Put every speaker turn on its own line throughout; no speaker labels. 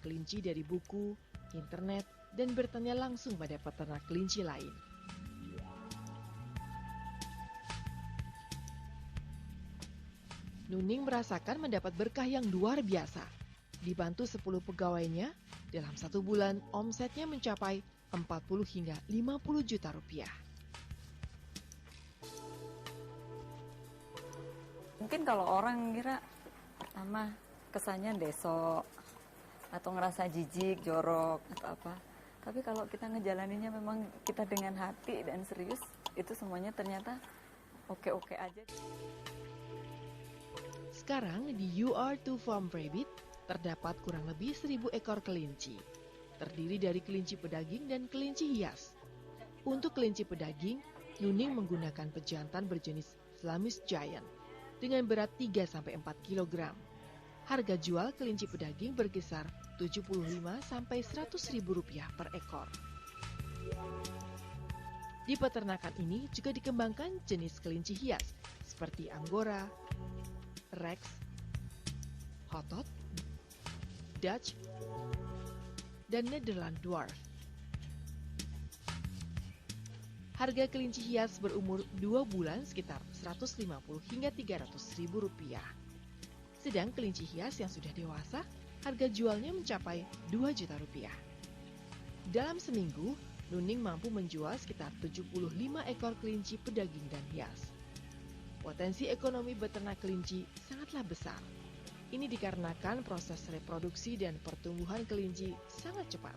kelinci dari buku, internet, dan bertanya langsung pada peternak kelinci lain. Nuning merasakan mendapat berkah yang luar biasa. Dibantu 10 pegawainya, dalam 1 bulan omsetnya mencapai 40 hingga 50 juta rupiah.
Mungkin kalau orang kira pertama kesannya desok atau ngerasa jijik, jorok atau apa. Tapi kalau kita ngejalaninnya memang kita dengan hati dan serius, itu semuanya ternyata oke-oke aja.
Sekarang di UR2 Farm Rabbit terdapat kurang lebih 1.000 ekor kelinci. Terdiri dari kelinci pedaging dan kelinci hias. Untuk kelinci pedaging, Nuning menggunakan pejantan berjenis Flemish Giant dengan berat 3-4 kg. Harga jual kelinci pedaging berkisar 75-100 ribu rupiah per ekor. Di peternakan ini juga dikembangkan jenis kelinci hias seperti Angora, Rex, Hotot, Dutch, dan Netherland Dwarf. Harga kelinci hias berumur 2 bulan sekitar 150 hingga 300 ribu rupiah. Sedang kelinci hias yang sudah dewasa, harga jualnya mencapai 2 juta rupiah. Dalam seminggu, Nuning mampu menjual sekitar 75 ekor kelinci pedaging dan hias. Potensi ekonomi beternak kelinci sangatlah besar. Ini dikarenakan proses reproduksi dan pertumbuhan kelinci sangat cepat.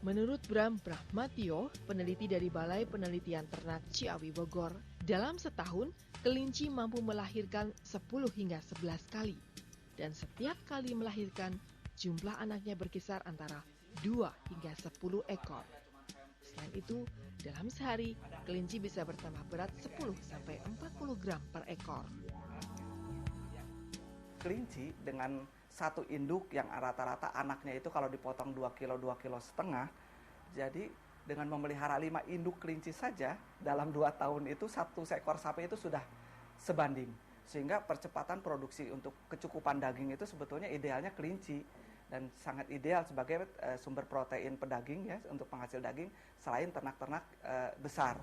Menurut Bram Brahmatio, peneliti dari Balai Penelitian Ternak Ciawi Bogor, dalam setahun kelinci mampu melahirkan 10 hingga 11 kali. Dan setiap kali melahirkan, jumlah anaknya berkisar antara 2 hingga 10 ekor. Selain itu, dalam sehari, kelinci bisa bertambah berat 10-40 gram per ekor.
Kelinci dengan satu induk yang rata-rata anaknya itu kalau dipotong 2 kilo, 2 kilo setengah, jadi dengan memelihara 5 induk kelinci saja, dalam 2 tahun itu satu seekor sapi itu sudah sebanding. Sehingga percepatan produksi untuk kecukupan daging itu sebetulnya idealnya kelinci. Dan sangat ideal sebagai sumber protein pedaging ya untuk penghasil daging selain ternak-ternak besar.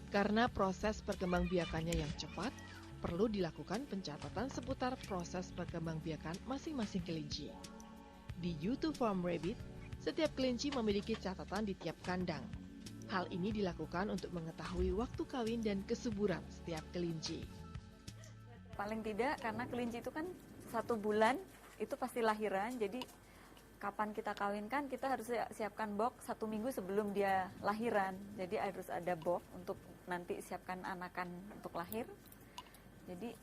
Karena proses perkembangbiakannya yang cepat, perlu dilakukan pencatatan seputar proses perkembangbiakan masing-masing kelinci. Di U2 Farm Rabbit, setiap kelinci memiliki catatan di tiap kandang. Hal ini dilakukan untuk mengetahui waktu kawin dan kesuburan setiap kelinci.
Paling tidak karena kelinci itu kan 1 bulan itu pasti lahiran, jadi kapan kita kawinkan kita harus siapkan box 1 minggu sebelum dia lahiran. Jadi harus ada box untuk nanti siapkan anakan untuk lahir. Jadi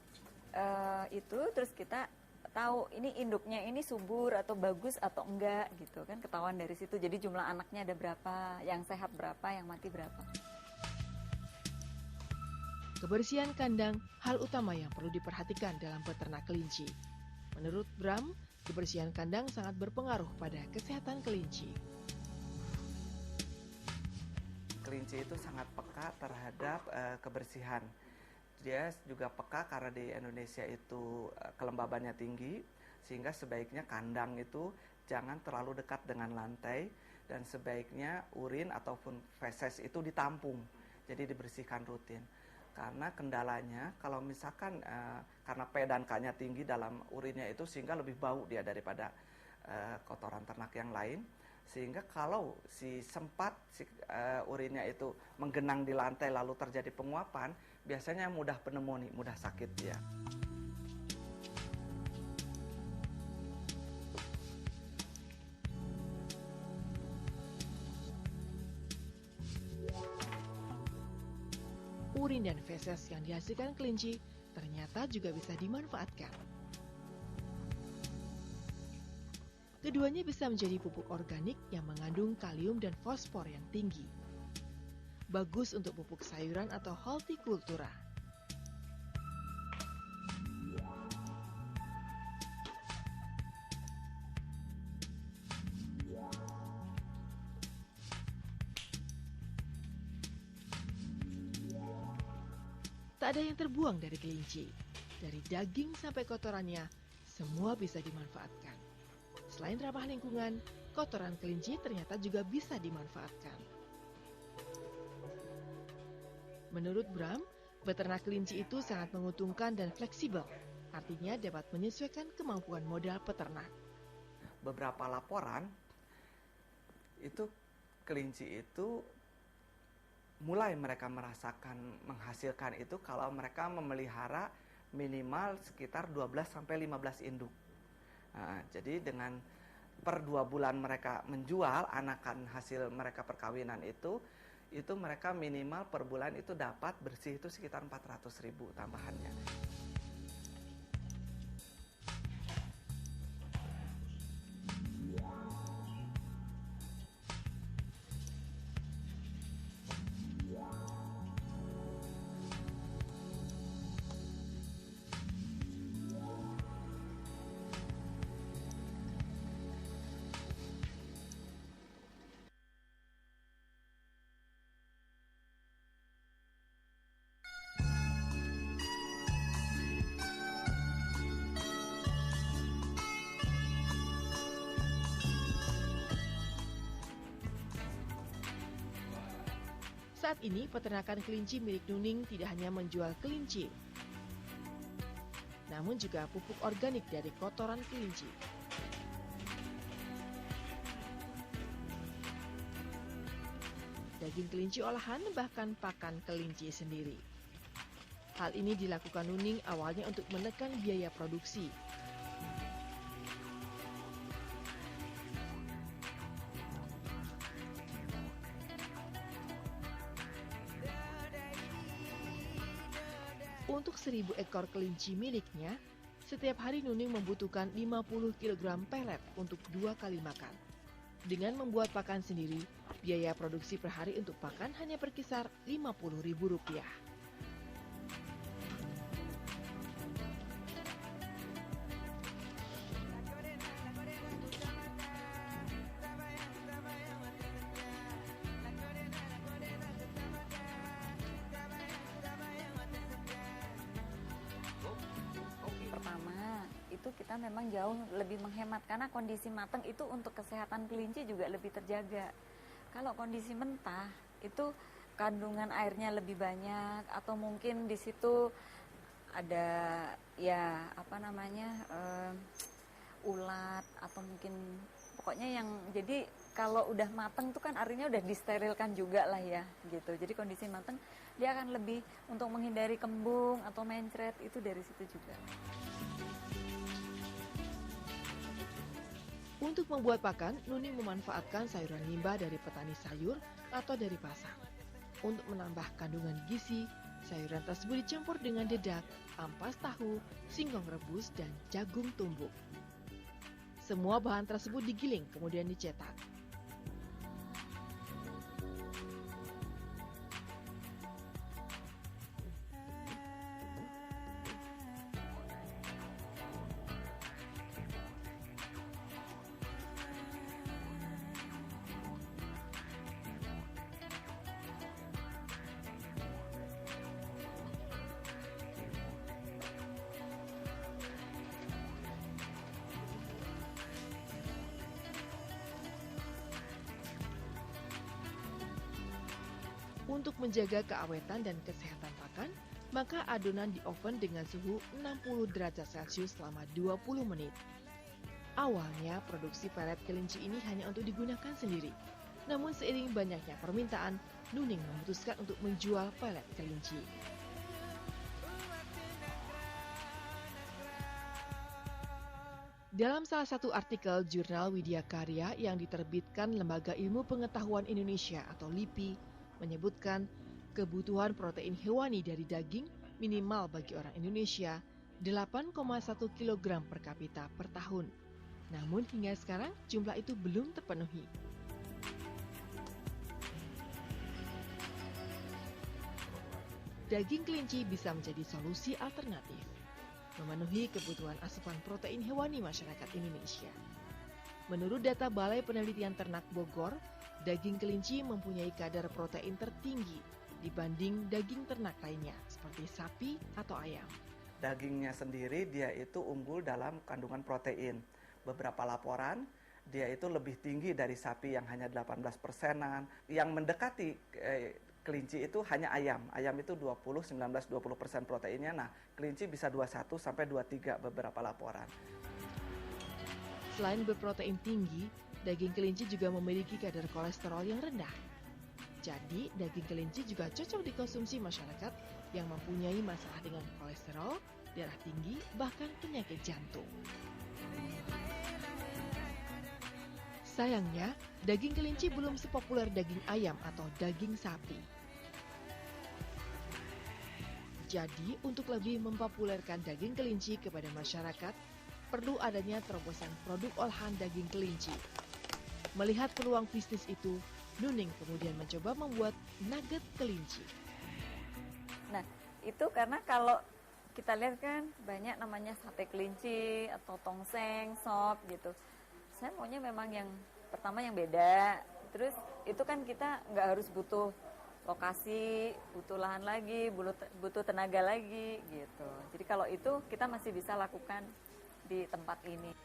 itu terus kita tahu ini induknya ini subur atau bagus atau enggak gitu kan, ketahuan dari situ. Jadi jumlah anaknya ada berapa, yang sehat berapa, yang mati berapa.
Kebersihan kandang hal utama yang perlu diperhatikan dalam peternak kelinci. Menurut Bram, kebersihan kandang sangat berpengaruh pada kesehatan kelinci.
Kelinci itu sangat peka terhadap kebersihan. Dia juga peka karena di Indonesia itu kelembabannya tinggi, sehingga sebaiknya kandang itu jangan terlalu dekat dengan lantai dan sebaiknya urin ataupun feses itu ditampung, jadi dibersihkan rutin. Karena kendalanya kalau misalkan karena P dan K-nya tinggi dalam urinnya itu sehingga lebih bau dia daripada kotoran ternak yang lain. Sehingga kalau urinnya itu menggenang di lantai lalu terjadi penguapan, biasanya mudah pneumonia, mudah sakit dia.
Urin dan feses yang dihasilkan kelinci ternyata juga bisa dimanfaatkan. Keduanya bisa menjadi pupuk organik yang mengandung kalium dan fosfor yang tinggi. Bagus untuk pupuk sayuran atau hortikultura. Tak ada yang terbuang dari kelinci. Dari daging sampai kotorannya, semua bisa dimanfaatkan. Selain ramah lingkungan, kotoran kelinci ternyata juga bisa dimanfaatkan. Menurut Bram, beternak kelinci itu sangat menguntungkan dan fleksibel. Artinya dapat menyesuaikan kemampuan modal peternak.
Beberapa laporan itu kelinci itu mulai mereka merasakan menghasilkan itu kalau mereka memelihara minimal sekitar 12-15 induk. Nah, jadi dengan per 2 bulan mereka menjual anakan hasil mereka perkawinan itu mereka minimal per bulan itu dapat bersih itu sekitar 400.000 tambahannya.
Saat ini peternakan kelinci milik Nuning tidak hanya menjual kelinci, namun juga pupuk organik dari kotoran kelinci. Daging kelinci olahan bahkan pakan kelinci sendiri. Hal ini dilakukan Nuning awalnya untuk menekan biaya produksi. Untuk 1.000 ekor kelinci miliknya, setiap hari Nuning membutuhkan 50 kg pelet untuk 2 kali makan. Dengan membuat pakan sendiri, biaya produksi per hari untuk pakan hanya berkisar Rp50.000.
Pertama, itu kita memang jauh lebih menghemat karena kondisi matang itu untuk kesehatan kelinci juga lebih terjaga. Kalau kondisi mentah itu kandungan airnya lebih banyak atau mungkin di situ ada ulat atau mungkin pokoknya yang jadi kalau udah matang tuh kan artinya udah disterilkan juga lah ya gitu. Jadi kondisi matang dia akan lebih untuk menghindari kembung atau mencret itu dari situ juga.
Untuk membuat pakan, Nuning memanfaatkan sayuran limbah dari petani sayur atau dari pasar. Untuk menambah kandungan gizi, sayuran tersebut dicampur dengan dedak, ampas tahu, singkong rebus, dan jagung tumbuk. Semua bahan tersebut digiling kemudian dicetak. Untuk menjaga keawetan dan kesehatan pakan, maka adonan di oven dengan suhu 60 derajat Celcius selama 20 menit. Awalnya, produksi pelet kelinci ini hanya untuk digunakan sendiri. Namun seiring banyaknya permintaan, Nuning memutuskan untuk menjual pelet kelinci. Dalam salah satu artikel jurnal Widya Karya yang diterbitkan Lembaga Ilmu Pengetahuan Indonesia atau LIPI, menyebutkan kebutuhan protein hewani dari daging minimal bagi orang Indonesia 8,1 kg per kapita per tahun. Namun hingga sekarang jumlah itu belum terpenuhi. Daging kelinci bisa menjadi solusi alternatif, memenuhi kebutuhan asupan protein hewani masyarakat Indonesia. Menurut data Balai Penelitian Ternak Bogor, daging kelinci mempunyai kadar protein tertinggi dibanding daging ternak lainnya seperti sapi atau ayam.
Dagingnya sendiri dia itu unggul dalam kandungan protein. Beberapa laporan dia itu lebih tinggi dari sapi yang hanya 18%-an. Yang mendekati kelinci itu hanya ayam. Ayam itu 20, 19, 20% proteinnya. Nah, kelinci bisa 21 sampai 23 beberapa laporan.
Selain berprotein tinggi, daging kelinci juga memiliki kadar kolesterol yang rendah. Jadi, daging kelinci juga cocok dikonsumsi masyarakat yang mempunyai masalah dengan kolesterol, darah tinggi, bahkan penyakit jantung. Sayangnya, daging kelinci belum sepopuler daging ayam atau daging sapi. Jadi, untuk lebih mempopulerkan daging kelinci kepada masyarakat, perlu adanya terobosan produk olahan daging kelinci. Melihat peluang bisnis itu, Nuning kemudian mencoba membuat nugget kelinci.
Nah, itu karena kalau kita lihat kan banyak namanya sate kelinci atau tongseng, sop gitu. Saya maunya memang yang pertama yang beda. Terus itu kan kita nggak harus butuh lokasi, butuh lahan lagi, butuh tenaga lagi gitu. Jadi kalau itu kita masih bisa lakukan di tempat ini.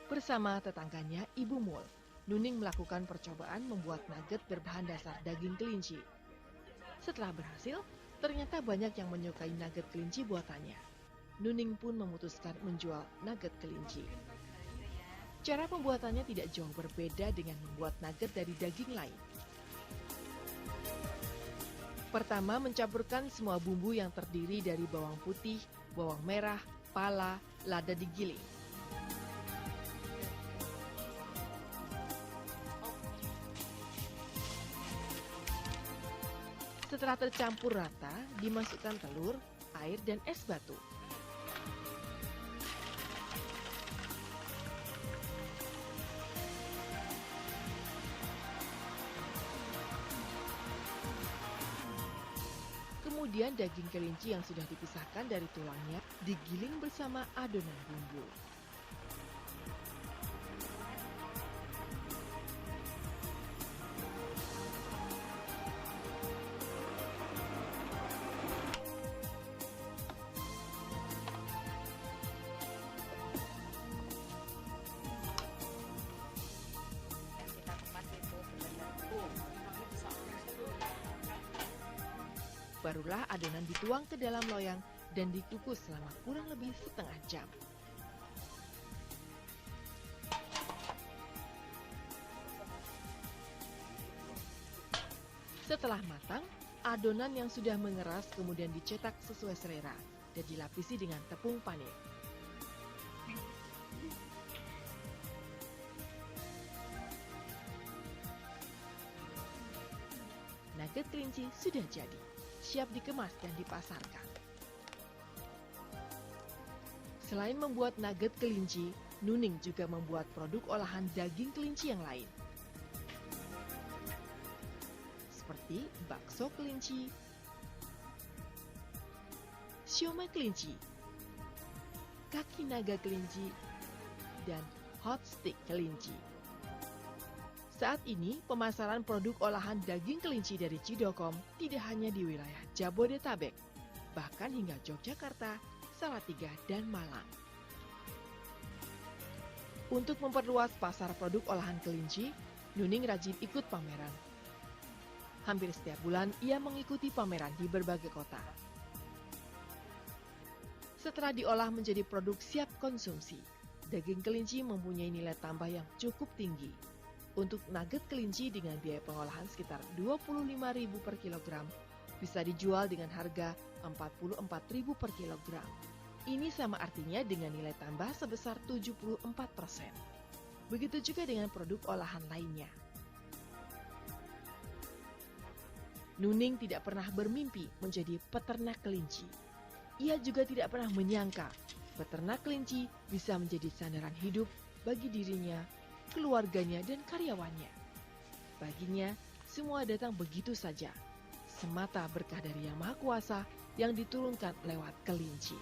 Bersama tetangganya Ibu Mul, Nuning melakukan percobaan membuat nugget berbahan dasar daging kelinci. Setelah berhasil, ternyata banyak yang menyukai nugget kelinci buatannya. Nuning pun memutuskan menjual nugget kelinci. Cara pembuatannya tidak jauh berbeda dengan membuat nugget dari daging lain. Pertama, mencampurkan semua bumbu yang terdiri dari bawang putih, bawang merah, pala, lada digiling. Setelah tercampur rata, dimasukkan telur, air, dan es batu. Kemudian daging kelinci yang sudah dipisahkan dari tulangnya digiling bersama adonan bumbu. Barulah adonan dituang ke dalam loyang dan dikukus selama kurang lebih setengah jam. Setelah matang, adonan yang sudah mengeras kemudian dicetak sesuai selera dan dilapisi dengan tepung panir. Nugget kelinci sudah jadi, siap dikemas dan dipasarkan. Selain membuat nugget kelinci, Nuning juga membuat produk olahan daging kelinci yang lain. Seperti bakso kelinci, siomay kelinci, kaki naga kelinci, dan hot stick kelinci. Saat ini, pemasaran produk olahan daging kelinci dari Cidokom tidak hanya di wilayah Jabodetabek, bahkan hingga Yogyakarta, Salatiga, dan Malang. Untuk memperluas pasar produk olahan kelinci, Nuning rajin ikut pameran. Hampir setiap bulan, ia mengikuti pameran di berbagai kota. Setelah diolah menjadi produk siap konsumsi, daging kelinci mempunyai nilai tambah yang cukup tinggi. Untuk nugget kelinci dengan biaya pengolahan sekitar Rp25.000 per kilogram, bisa dijual dengan harga Rp44.000 per kilogram. Ini sama artinya dengan nilai tambah sebesar 74%. Begitu juga dengan produk olahan lainnya. Nuning tidak pernah bermimpi menjadi peternak kelinci. Ia juga tidak pernah menyangka peternak kelinci bisa menjadi sandaran hidup bagi dirinya, keluarganya, dan karyawannya. Baginya, semua datang begitu saja, semata berkah dari Yang Maha Kuasa yang diturunkan lewat kelinci.